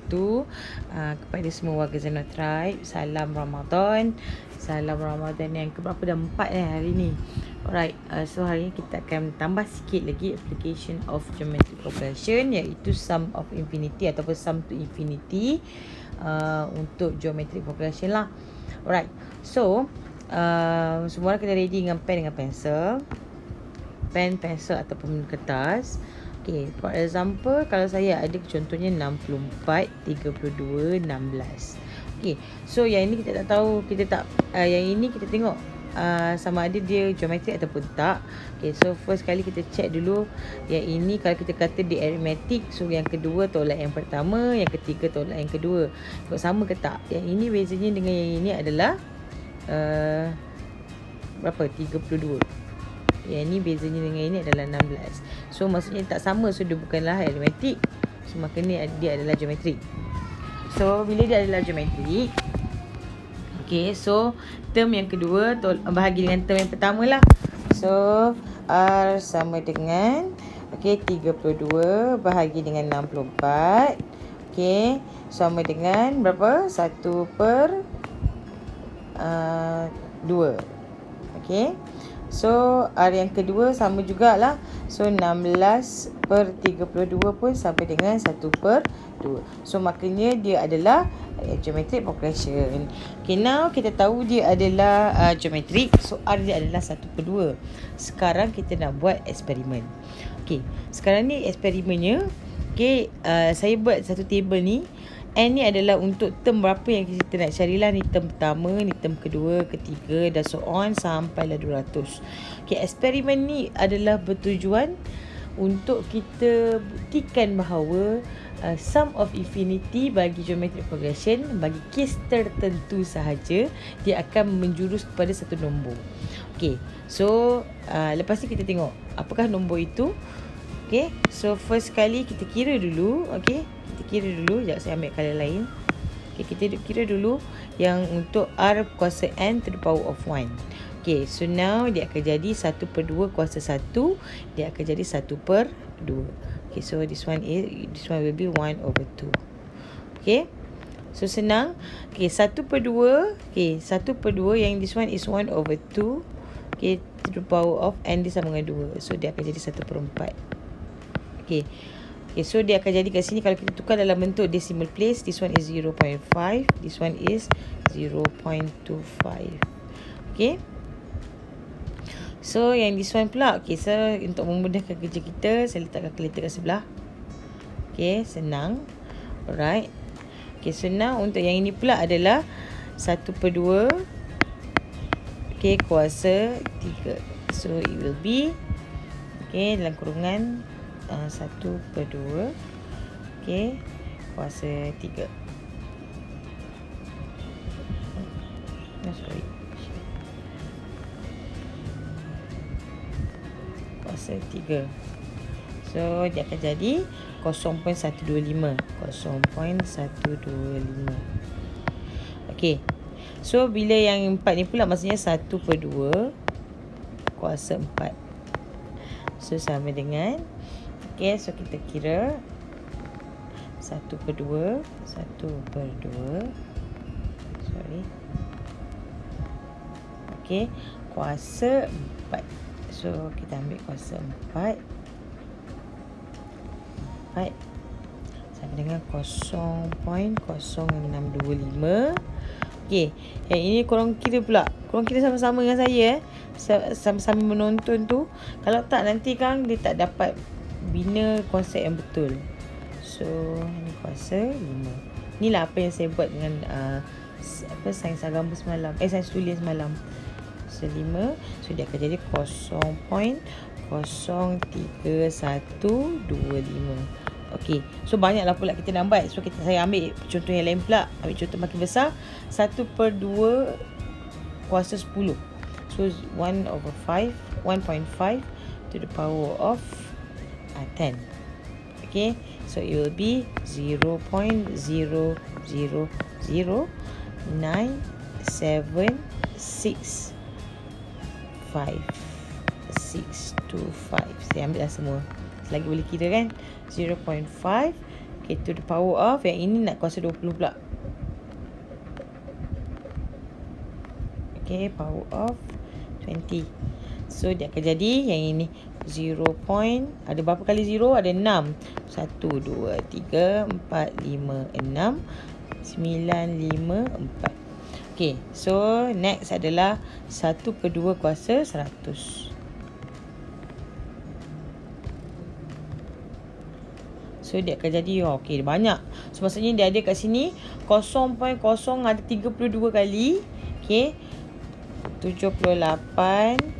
wabarakatuh. Kepada semua warga Zeno Tribe, salam Ramadan. Salam Ramadan yang keberapa dah 4 hari ni. Alright, so hari ni kita akan tambah sikit lagi application of geometric progression, iaitu sum of infinity ataupun sum to infinity untuk geometric progression lah. Alright, so semua orang kena ready dengan pen dengan pensel. Pen, pensel ataupun kertas. Okay, for example, kalau saya ada contohnya 64, 32, 16. Okay, so yang ini kita tak tahu, yang ini kita tengok sama ada dia geometrik ataupun tak. Okay, so first kali kita check dulu. Yang ini kalau kita kata dia arithmetic, so yang kedua tolak yang pertama, yang ketiga tolak yang kedua. Tengok sama ke tak. Yang ini bezanya dengan yang ini adalah berapa? 32. Yang ni bezanya dengan ini adalah 16. So maksudnya tak sama, so dia bukanlah arithmetic. So maknanya dia adalah geometrik. So bila dia adalah geometrik, okay, so term yang kedua bahagi dengan term yang pertama lah. So R sama dengan 32 bahagi dengan 64. Okay, sama dengan berapa? 1 per 2. Okay, so R yang kedua sama jugalah. So 16 per 32 pun sama dengan 1 per 2. So maknanya dia adalah geometric progression. Okay, now kita tahu dia adalah geometric. So R dia adalah 1 per 2. Sekarang kita nak buat eksperimen. Okay, sekarang ni eksperimennya. Okay, saya buat satu table ni. N ni adalah untuk term berapa yang kita nak carilah. Ni term pertama, ni term kedua, ketiga dan so on sampailah 200. Okay, eksperimen ni adalah bertujuan untuk kita buktikan bahawa sum of infinity bagi geometric progression, bagi kes tertentu sahaja, dia akan menjurus kepada satu nombor. Okay, so lepas ni kita tengok apakah nombor itu. Okay, so first kali kita kira dulu. Okay, kita kira dulu. Sekejap saya ambil colour lain. Okay, kita kira dulu yang untuk R kuasa N to the power of 1. Okay, so now dia akan jadi 1 per 2 kuasa 1. Dia akan jadi 1 per 2. Okay, so this one will be 1 over 2. Okay, so senang. Okay, 1 per 2. Okay, 1 per 2 yang this one is 1 over 2. Okay, to the power of N dia sama dengan 2. So dia akan jadi 1 per 4. Okay, so dia akan jadi kat sini kalau kita tukar dalam bentuk decimal place, this one is 0.5, this one is 0.25. Okay, so yang this one pula, okay, so untuk memudahkan kerja kita, saya letak kalkulator kat sebelah. Okay, senang. Alright. Okay, so now untuk yang ini pula adalah 1 per 2, okay, kuasa 3. So it will be, okay, dalam kurungan 1 per 2, okay, kuasa 3. Sorry, kuasa 3. So dia akan jadi 0.125. 0.125. Okay, so bila yang 4 ni pula maksudnya 1 per 2 kuasa 4. So sama dengan, okay, so kita kira 1 per 2, 1 per 2, sorry, okay, kuasa 4. So kita ambil kuasa 4 sama dengan 0.0625. Okay, yang ini korang kira pula. Korang kira sama-sama dengan saya sama-sama menonton tu. Kalau tak nanti kan dia tak dapat bina konsep yang betul. So ni kuasa 5. Inilah apa yang saya buat dengan sains agama semalam, sains tulis semalam. So 5, so dia akan jadi 0.03125. Okay, so banyaklah pula kita nak buat. So saya ambil contoh yang lain pula. Ambil contoh makin besar, 1 per 2 kuasa 10. So 1 over 5, 1.5 to the power of 10. Okay, so it will be 0.0009765. Saya ambil dah semua. Selagi boleh kira kan. 0.5, Okay, to the power of, yang ini nak kuasa 20 pula. Okay, power of 20. So dia akan jadi yang ini 0. Ada berapa kali 0? Ada 6. 1, 2, 3, 4, 5, 6, 9, 5, 4. Okay, so next adalah 1/2 kuasa 100. So dia akan jadi okay, banyak. So maksudnya dia ada kat sini 0.0 ada 32 kali. Okay, 78.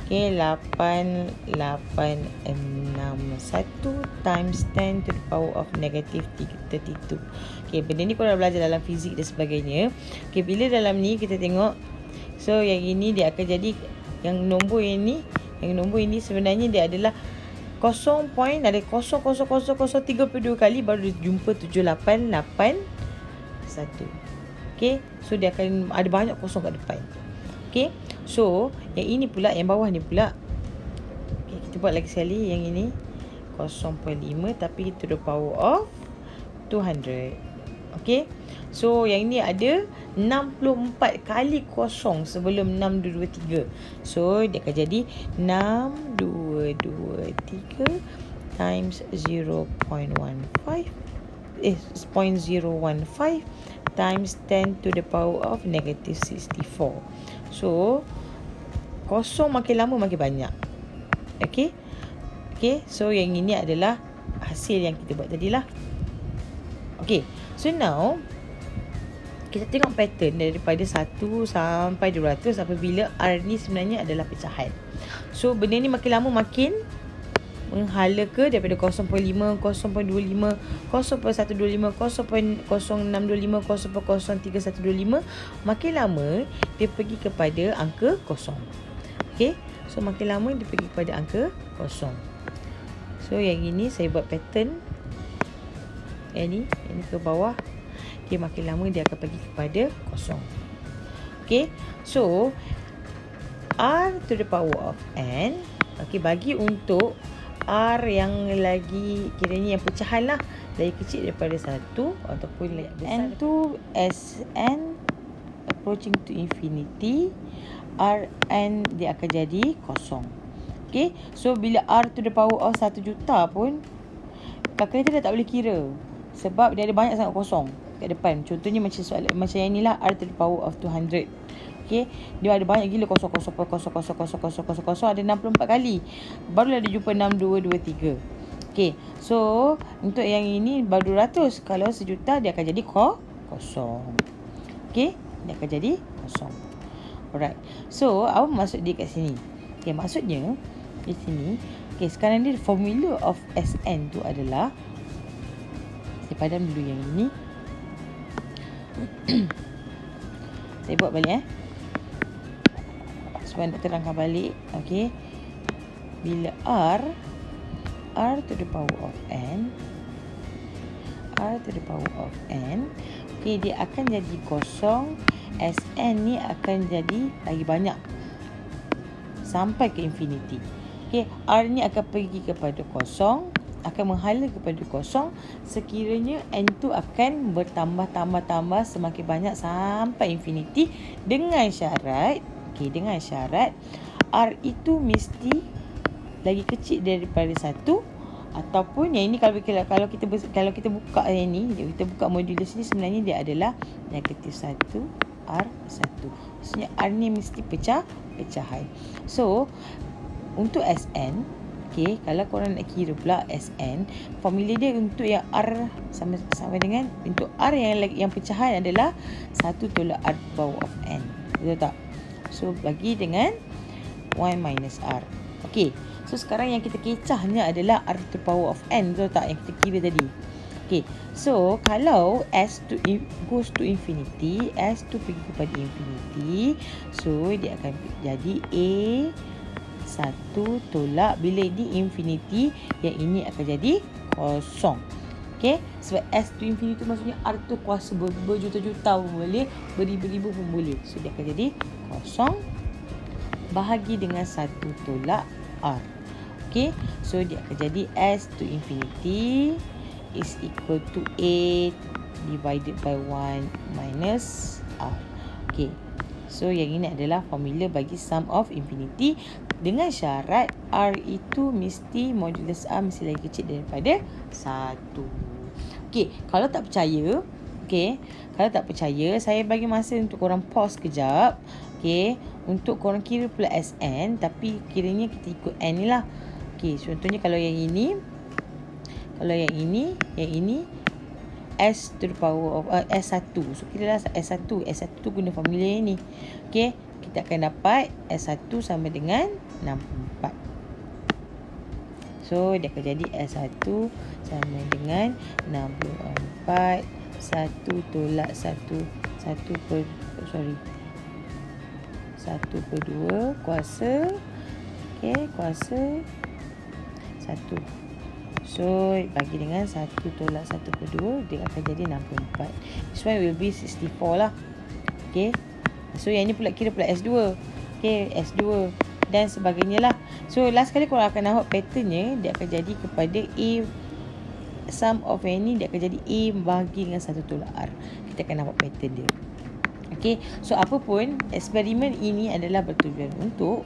Okay, 8, 8, 6, 1 times 10 to the power of negative 32. Okay, benda ni korang belajar dalam fizik dan sebagainya. Okay, bila dalam ni kita tengok, so yang ini dia akan jadi, yang nombor ini sebenarnya dia adalah 0. Ada 0,0032 kali baru dia jumpa 7881. Okay, so dia akan ada banyak kosong kat depan. Okay, so yang ini pula, yang bawah ni pula, okay, kita buat lagi sekali. Yang ini 0.5 tapi to the power of 200. Okay, so yang ini ada 64 kali kosong sebelum 6223. So dia akan jadi 6223 times 0.15 times 10 to the power of negative 64. So kosong makin lama makin banyak. Okay, so yang ini adalah hasil yang kita buat tadi lah. Okay, so now kita tengok pattern daripada 1 sampai 200 apabila R ni sebenarnya adalah pecahan. So benda ni makin lama makin menghala ke daripada 0.5, 0.25, 0.125, 0.0625, 0.3125, makin lama dia pergi kepada angka kosong. Okay, so makin lama dia pergi kepada angka kosong. So yang ini saya buat pattern, yang ini ke bawah. Okay, makin lama dia akan pergi kepada kosong. Okay, so R to the power of n. Okay, bagi untuk R yang lagi kiranya yang pecahan lah, dari kecil daripada 1 ataupun n to Sn approaching to infinity, Rn dia akan jadi kosong. Okay, so bila R to the power of 1 juta pun kalkulator dah tak boleh kira sebab dia ada banyak sangat kosong kat depan. Contohnya macam soalan macam yang inilah, R to the power of 200. Okay, dia ada banyak gila kosong, ada 64 kali barulah dia jumpa 6223. Okay, so untuk yang ini baru 200. Kalau 1 juta dia akan jadi kosong. Okay, dia akan jadi kosong. Alright, so apa maksud dia kat sini? Okay, maksudnya di sini, okay, sekarang ni formula of Sn tu adalah, saya padam dulu yang ini. Saya buat balik supaya nak terangkan balik. Okay, bila R to the power of n, okay, dia akan jadi kosong. Sn ni akan jadi lagi banyak sampai ke infinity. Okay, R ni akan pergi kepada kosong, akan menghala kepada kosong sekiranya n tu akan bertambah semakin banyak sampai infinity, dengan syarat, dengan syarat R itu mesti lagi kecil daripada 1, ataupun yang ini kalau kita buka yang ni, kita buka modulus ni, sebenarnya dia adalah negatif 1 R1. Maksudnya R ni mesti pecahan. So untuk Sn, okay, kalau korang nak kira pula Sn, formula dia untuk yang R sama dengan, untuk R yang pecahan adalah 1 tolak R power of n. Betul tak? So bagi dengan 1 minus R. Okay, so sekarang yang kita kecahnya adalah R to power of n. Betul tak? Yang kita kira tadi. Okay, so kalau S goes to infinity, S tu pergi kepada infinity, so dia akan jadi A1 tolak, bila di infinity, yang ini akan jadi kosong. Okay, sebab S to infinity tu maksudnya R tu kuasa berjuta-juta pun boleh, beribu-ribu pun boleh. So dia akan jadi kosong bahagi dengan 1 tolak R. Okay, so dia akan jadi S to infinity, is equal to A divided by 1 minus R. Okay. So yang ini adalah formula bagi sum of infinity dengan syarat R itu mesti modulus R mesti lagi kecil daripada 1. Okay, kalau tak percaya, saya bagi masa untuk korang pause kejap. Okay, untuk korang kira pula SN, tapi kiranya kita ikut N ni lah. Okay, contohnya kalau yang ini S to the power of S1. So kira lah S1 tu guna formula yang ni. Okay, kita akan dapat S1 sama dengan 64. So dia akan jadi S1 sama dengan 64. 1 tolak 1 per 2 kuasa. Okay, kuasa 1. So bagi dengan 1 tolak 1 per 2, dia akan jadi 64. This one will be 64 lah. Okay, so yang ni pula kira pula S2. Okay, S2 dan sebagainya lah. So last kali korang akan nampak patternnya, dia akan jadi kepada A, sum of yang ni dia akan jadi A bahagi dengan 1 tolak R. Kita akan nampak pattern dia. Okay, so apapun, eksperimen ini adalah bertujuan untuk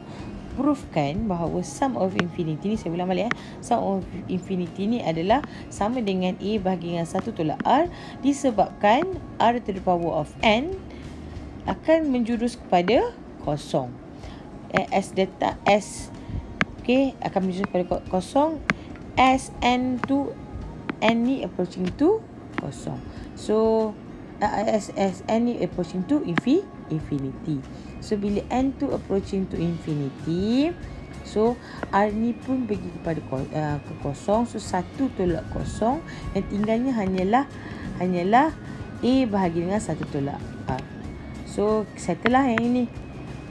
proofkan bahawa sum of infinity ni, saya ulang balik sum of infinity ni adalah sama dengan A bahagi dengan 1 tolak R, disebabkan R to the power of N akan menjurus kepada kosong. S delta S, okay, akan menjurus kepada kosong as N to N ni approaching to kosong. So as N ni approaching to infinity. So bila N tu approaching to infinity, so R ni pun pergi kepada ke kosong. So 1 tolak kosong, yang tinggalnya hanyalah A bahagi dengan 1 tolak R. So settle lah yang ini.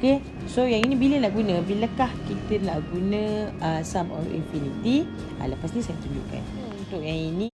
Okay, so yang ini bila nak guna? Bilakah kita nak guna sum of infinity? Lepas ni saya tunjukkan. Untuk yang ini